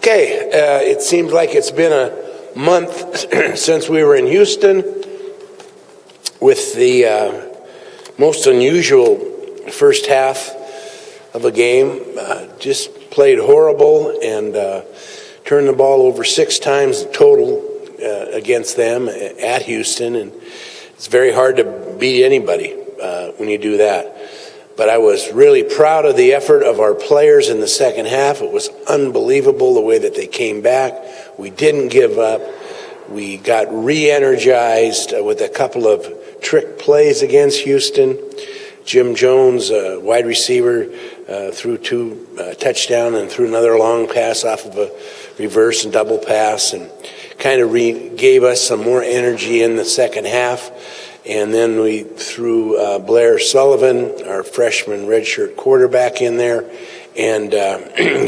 Okay, it seems like it's been a month since we were in Houston with the most unusual first half of a game. Just played horrible and turned the ball over 6 times total against them at Houston, and it's very hard to beat anybody when you do that. But I was really proud of the effort of our players in the second half. It was unbelievable the way that they came back. We didn't give up. We got re-energized with a couple of trick plays against Houston. Jim Jones, wide receiver, threw 2 touchdowns and threw another long pass off of a reverse and double pass, and kind of gave us some more energy in the second half. And then we threw Blair Sullivan, our freshman redshirt quarterback, in there, and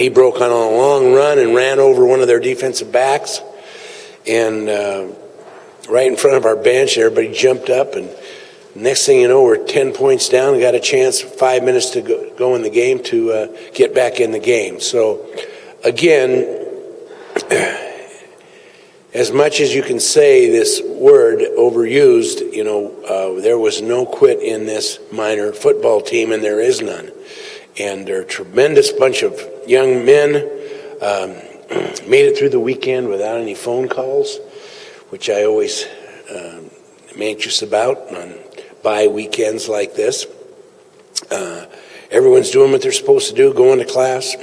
he broke on a long run and ran over one of their defensive backs, and right in front of our bench, everybody jumped up, and next thing you know, we're 10 points down and got a chance, 5 minutes to go in the game, to get back in the game. So again, as much as you can say this word overused, there was no quit in this minor football team, and there is none. And they're a tremendous bunch of young men. Made it through the weekend without any phone calls, which I always am anxious about on bye weekends like this. Everyone's doing what they're supposed to do, going to class,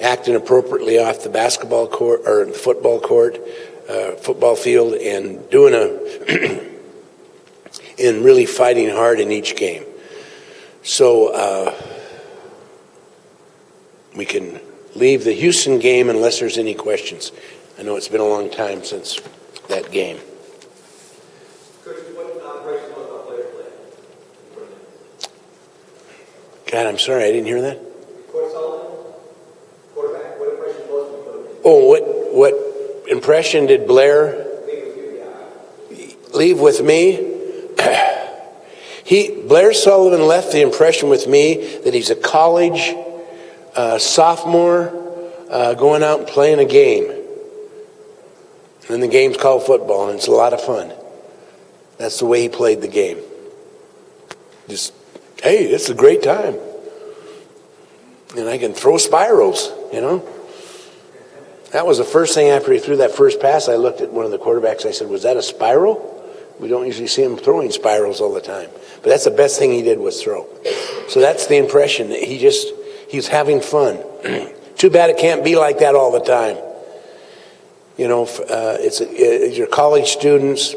acting appropriately off the basketball court or the football court. Football field, and doing and really fighting hard in each game. So we can leave the Houston game unless there's any questions. I know it's been a long time since that game. Coach, what impression was about player play? God, I'm sorry, I didn't hear that. Coach Sullivan, quarterback, what impression was from coach? Oh, what impression did Blair leave with me? Blair Sullivan left the impression with me that he's a college sophomore going out and playing a game. And the game's called football, and it's a lot of fun. That's the way he played the game. Just, hey, it's a great time. And I can throw spirals, That was the first thing after he threw that first pass. I looked at one of the quarterbacks. I said, was that a spiral? We don't usually see him throwing spirals all the time. But that's the best thing he did was throw. So that's the impression, that he's having fun. Too bad it can't be like that all the time. It's your college students.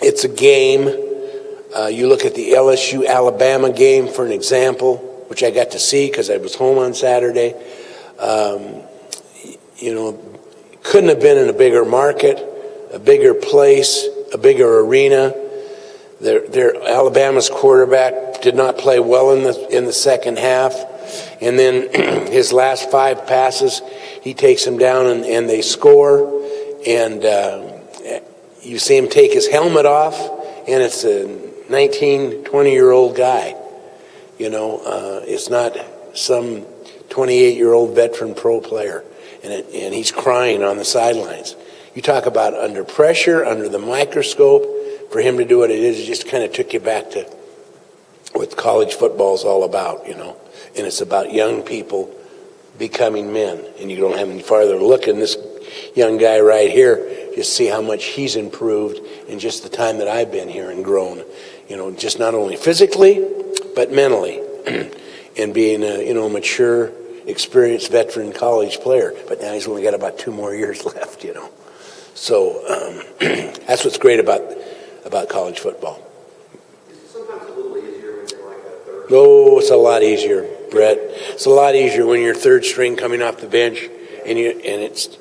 It's a game. You look at the LSU-Alabama game for an example, which I got to see because I was home on Saturday. Couldn't have been in a bigger market, a bigger place, a bigger arena. Their Alabama's quarterback did not play well in the second half, and then his last 5 passes, he takes them down and they score, and you see him take his helmet off, and it's a 19, 20-year-old guy. It's not some 28-year-old veteran pro player. And he's crying on the sidelines. You talk about under pressure, under the microscope, for him to do what it is, it just kind of took you back to what college football is all about, And it's about young people becoming men. And you don't have any farther look in this young guy right here. Just see how much he's improved in just the time that I've been here and grown. Just not only physically, but mentally. And being a mature, experienced veteran college player, but now he's only got about 2 more years left, So that's what's great about college football. Is it sometimes a little easier when you're like a third? Oh, it's a lot easier, Brett. It's a lot easier when you're third string coming off the bench, and it's,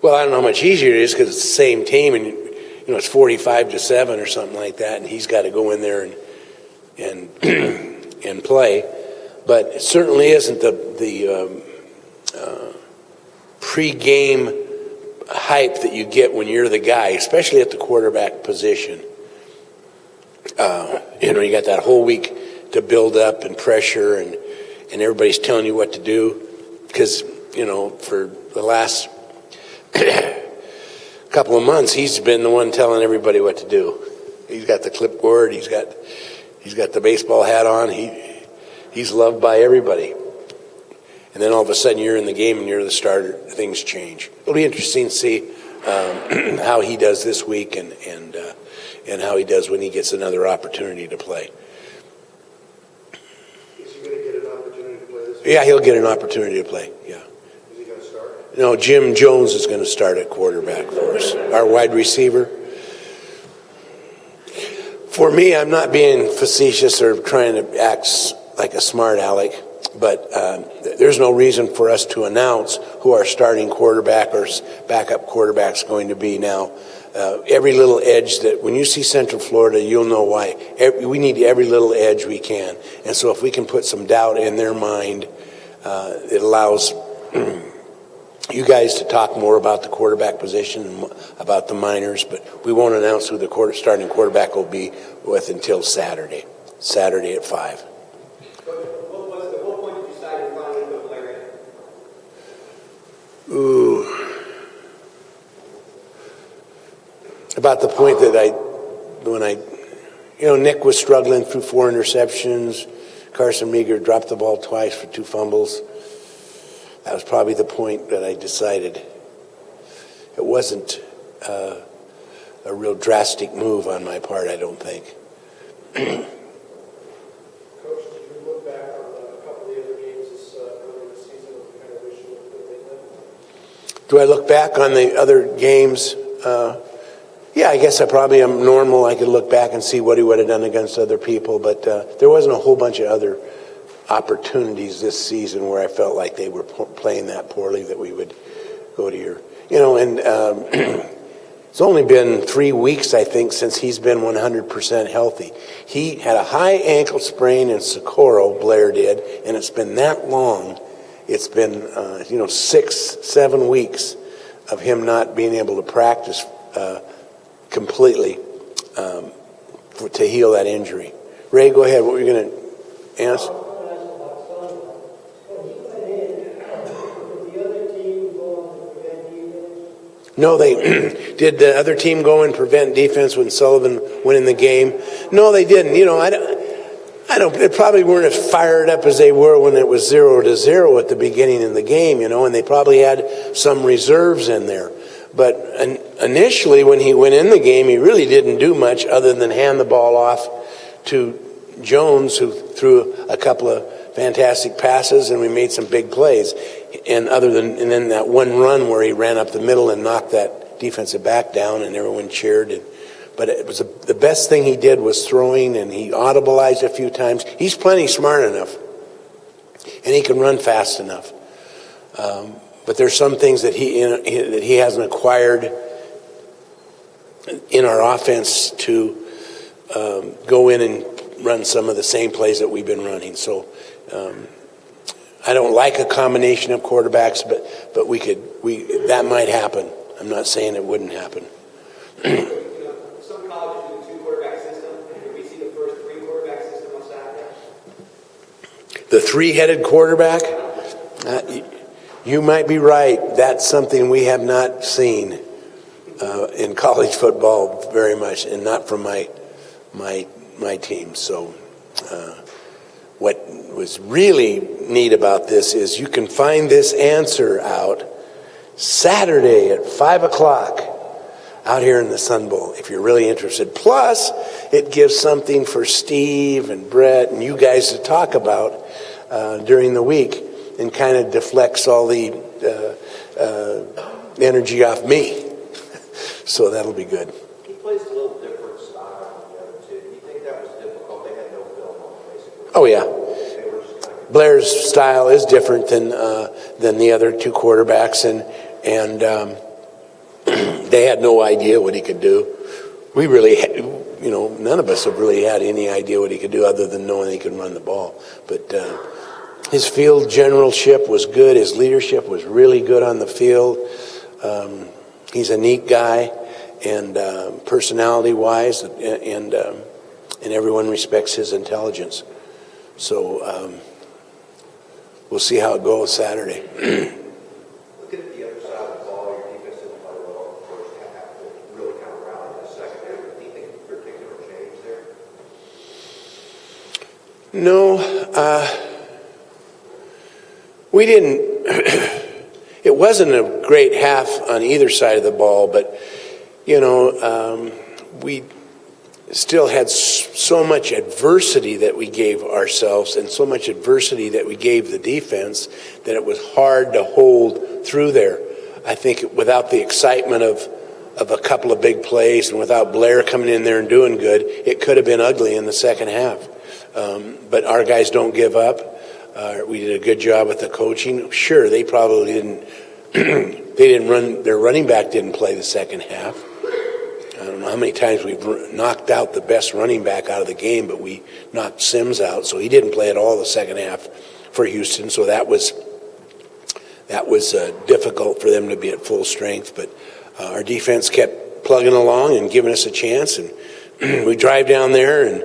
well, I don't know how much easier it is because it's the same team, and it's 45-7 or something like that, and he's got to go in there and play. But it certainly isn't the pre-game hype that you get when you're the guy, especially at the quarterback position. You got that whole week to build up and pressure, and everybody's telling you what to do. Because, for the last couple of months, he's been the one telling everybody what to do. He's got the clipboard. He's got the baseball hat on. He's loved by everybody. And then all of a sudden, you're in the game and you're the starter. Things change. It'll be interesting to see how he does this week and how he does when he gets another opportunity to play. Is he going to get an opportunity to play this week? Yeah, he'll get an opportunity to play. Yeah. Is he going to start? No, Jim Jones is going to start at quarterback for us, our wide receiver. For me, I'm not being facetious or trying to act like a smart aleck, but there's no reason for us to announce who our starting quarterback or backup quarterback's going to be now. Every little edge that, when you see Central Florida, you'll know why. We need every little edge we can. And so if we can put some doubt in their mind, it allows you guys to talk more about the quarterback position and about the minors, but we won't announce who the starting quarterback will be with until Saturday at 5. At what point did you decide to finally put Blair in? Ooh. About the point that Nick was struggling through 4 interceptions. Carson Meager dropped the ball twice for 2 fumbles. That was probably the point that I decided. It wasn't a real drastic move on my part, I don't think. Coach, did you look back on a couple of the other games this early this season and kind of wish you would have made them? Do I look back on the other games? Yeah, I guess I probably am normal. I could look back and see what he would have done against other people, but there wasn't a whole bunch of other opportunities this season where I felt like they were playing that poorly that we would go to it's only been 3 weeks, I think, since he's been 100% healthy. He had a high ankle sprain in Socorro, Blair did, and it's been that long. It's been, 6-7 weeks of him not being able to practice completely to heal that injury. Ray, go ahead. What were you going to ask? No, they did the other team go and prevent defense when Sullivan went in the game? No, they didn't. They probably weren't as fired up as they were when it was 0-0 at the beginning of the game, and they probably had some reserves in there. But initially, when he went in the game, he really didn't do much other than hand the ball off to Jones, who threw a couple of fantastic passes, and we made some big plays. And then that one run where he ran up the middle and knocked that defensive back down, and everyone cheered. But it was the best thing he did was throwing, and he audibleized a few times. He's plenty smart enough, and he can run fast enough. But there's some things that he hasn't acquired in our offense to go in and run some of the same plays that we've been running. So I don't like a combination of quarterbacks, but that might happen. I'm not saying it wouldn't happen. Some colleges do the 2-quarterback system. Did we see the first 3-quarterback system on Saturday? The 3-headed quarterback? You might be right. That's something we have not seen in college football very much, and not from my team. So what was really neat about this is you can find this answer out Saturday at 5 o'clock out here in the Sun Bowl if you're really interested. Plus, it gives something for Steve and Brett and you guys to talk about during the week, and kind of deflects all the energy off me. So that'll be good. He plays a little different style than the other two. Do you think that was difficult? They had no film on him, basically. Oh, yeah. Blair's style is different than the other 2 quarterbacks, and they had no idea what he could do. We really, none of us have really had any idea what he could do other than knowing he could run the ball. But his field generalship was good. His leadership was really good on the field. He's a neat guy, and personality-wise, and everyone respects his intelligence. So we'll see how it goes Saturday. Looking at the No, we didn't. It wasn't a great half on either side of the ball, but, we still had so much adversity that we gave ourselves and so much adversity that we gave the defense that it was hard to hold through there. I think without the excitement of a couple of big plays and without Blair coming in there and doing good, it could have been ugly in the second half. But our guys don't give up. We did a good job with the coaching. Sure, they probably didn't. They didn't run. Their running back didn't play the second half. I don't know how many times we've knocked out the best running back out of the game, but we knocked Sims out, so he didn't play at all the second half for Houston. So that was difficult for them to be at full strength. But our defense kept plugging along and giving us a chance, and we drive down there and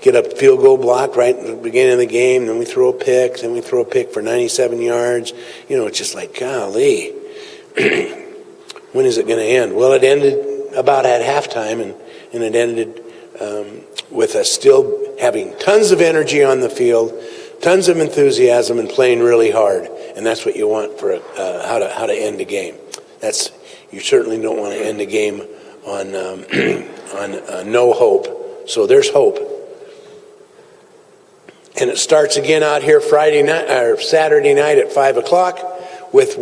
get a field goal block right at the beginning of the game. Then we throw a pick. Then we throw a pick for 97 yards. It's just like, golly, when is it going to end? Well, it ended about at halftime, and it ended with us still having tons of energy on the field, tons of enthusiasm, and playing really hard. And that's what you want for how to end a game. You certainly don't want to end a game on no hope. So there's hope. And it starts again out here Saturday night at 5:00 with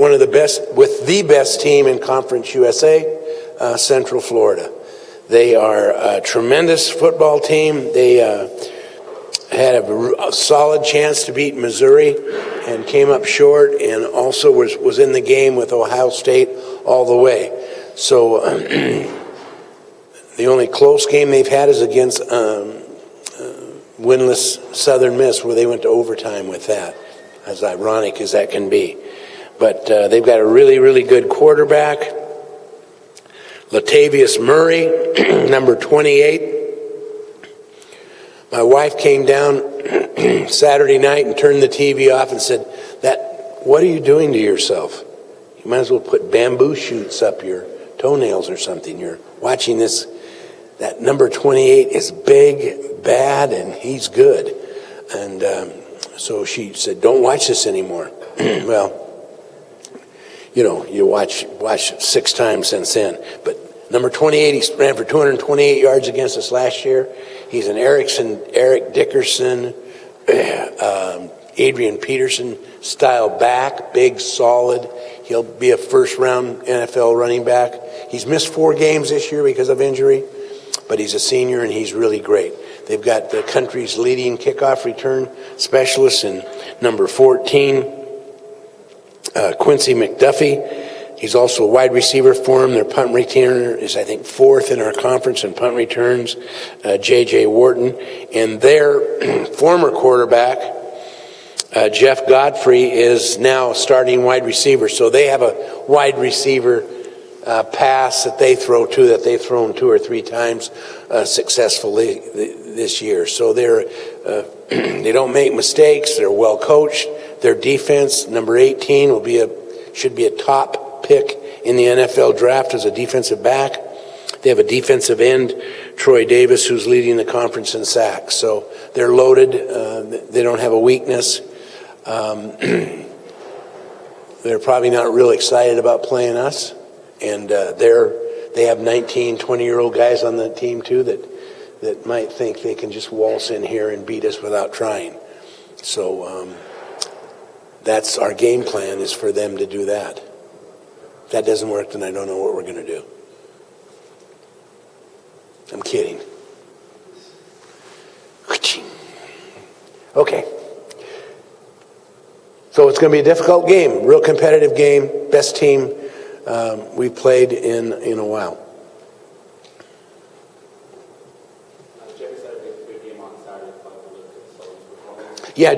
the best team in Conference USA, Central Florida. They are a tremendous football team. They had a solid chance to beat Missouri and came up short, and also was in the game with Ohio State all the way. So the only close game they've had is against winless Southern Miss, where they went to overtime with that, as ironic as that can be. But they've got a really, really good quarterback, Latavius Murray, number 28. My wife came down Saturday night and turned the TV off and said, "What are you doing to yourself? You might as well put bamboo shoots up your toenails or something. You're watching this. That number 28 is big, bad, and he's good." And so she said, "Don't watch this anymore." Well, you watch 6 times since then. But number 28, he ran for 228 yards against us last year. He's an Eric Dickerson, Adrian Peterson style back, big, solid. He'll be a first-round NFL running back. He's missed 4 games this year because of injury, but he's a senior and he's really great. They've got the country's leading kickoff return specialist in number 14, Quincy McDuffie. He's also a wide receiver for them. Their punt returner is, I think, 4th in our conference in punt returns, J.J. Wharton. And their former quarterback, Jeff Godfrey, is now starting wide receiver. So they have a wide receiver pass that they throw to, that they've thrown 2 or 3 times successfully this year. So they don't make mistakes. They're well coached. Their defense, number 18, should be a top pick in the NFL draft as a defensive back. They have a defensive end, Troy Davis, who's leading the conference in sacks. So they're loaded. They don't have a weakness. They're probably not real excited about playing us. And they have 19, 20-year-old guys on the team, too, that might think they can just waltz in here and beat us without trying. So that's our game plan, is for them to do that. If that doesn't work, then I don't know what we're going to do. I'm kidding. Okay. So it's going to be a difficult game, real competitive game, best team we played in a while. Yeah,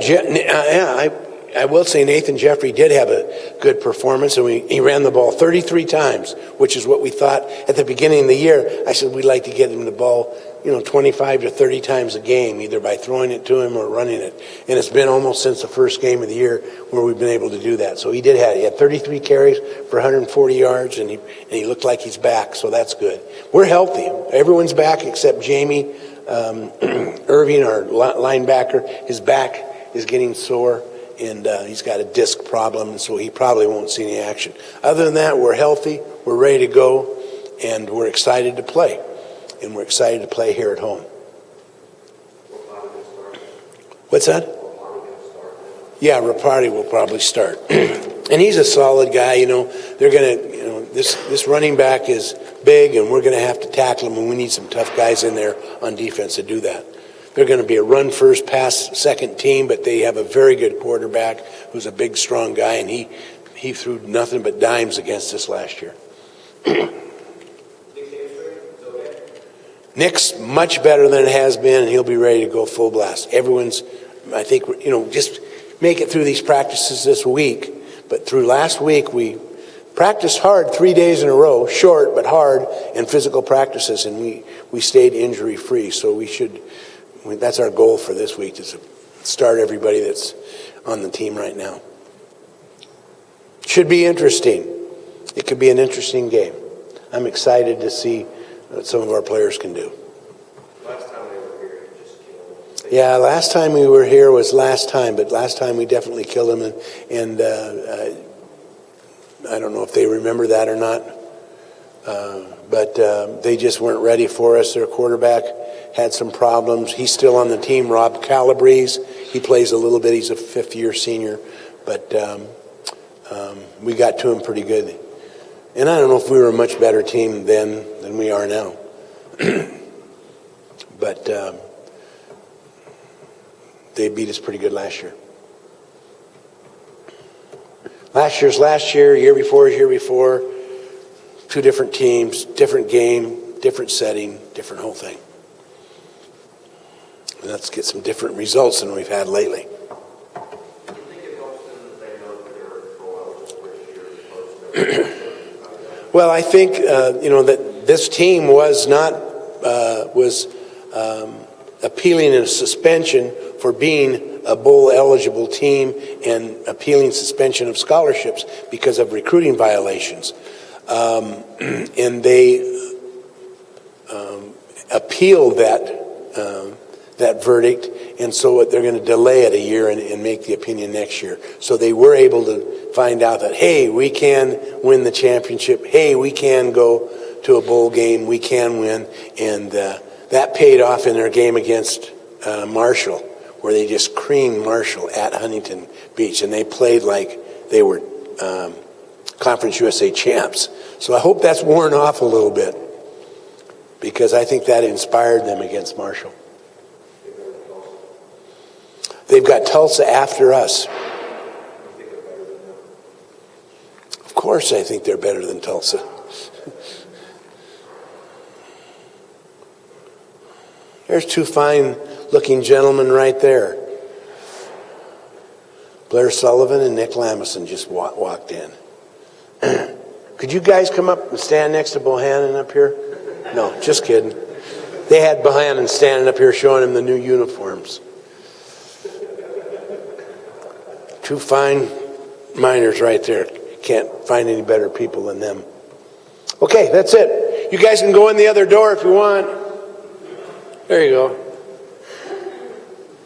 I will say Nathan Jeffrey did have a good performance, and he ran the ball 33 times, which is what we thought at the beginning of the year. I said we'd like to get him the ball, 25 to 30 times a game, either by throwing it to him or running it. And it's been almost since the first game of the year where we've been able to do that. So he had 33 carries for 140 yards, and he looked like he's back, so that's good. We're healthy. Everyone's back except Jamie Irving, our linebacker, his back is getting sore, and he's got a disc problem, and so he probably won't see any action. Other than that, we're healthy, we're ready to go, and we're excited to play. And we're excited to play here at home. What's that? Yeah, Rapardi will probably start. And he's a solid guy, you know. They're going to, you know, this running back is big, and we're going to have to tackle him, and we need some tough guys in there on defense to do that. They're going to be a run-first, pass-second team, but they have a very good quarterback who's a big, strong guy, and he threw nothing but dimes against us last year. Nick's much better than it has been, and he'll be ready to go full blast. Everyone's, I think, you know, just make it through these practices this week. But through last week, we practiced hard 3 days in a row, short but hard, in physical practices, and we stayed injury-free. So that's our goal for this week, is to start everybody that's on the team right now. Should be interesting. It could be an interesting game. I'm excited to see what some of our players can do. Last time we were here, you just killed him. Yeah, last time we were here was last time, but last time we definitely killed him, and I don't know if they remember that or not, but they just weren't ready for us. Their quarterback had some problems. He's still on the team, Rob Calabrese. He plays a little bit. He's a fifth-year senior, but we got to him pretty good. And I don't know if we were a much better team then than we are now. But they beat us pretty good last year. Last year's last year, year before is year before. Two different teams, different game, different setting, different whole thing. And let's get some different results than we've had lately. Well, I think you know that this team was appealing a suspension for being a bowl eligible team and appealing suspension of scholarships because of recruiting violations, and they appealed that verdict, and so they're going to delay it a year and make the opinion next year. So they were able to find out that, hey, we can win the championship. Hey, we can go to a bowl game. We can win. And that paid off in their game against Marshall, where they just creamed Marshall at Huntington Beach. And they played like they were Conference USA champs. So I hope that's worn off a little bit, because I think that inspired them against Marshall. They've got Tulsa after us. Of course I think they're better than Tulsa. There's two fine-looking gentlemen right there. Blair Sullivan and Nick Lamison just walked in. Could you guys come up and stand next to Bohannon up here? No, just kidding. They had Bohannon standing up here showing him the new uniforms. Two fine miners right there. Can't find any better people than them. Okay, that's it. You guys can go in the other door if you want. There you go.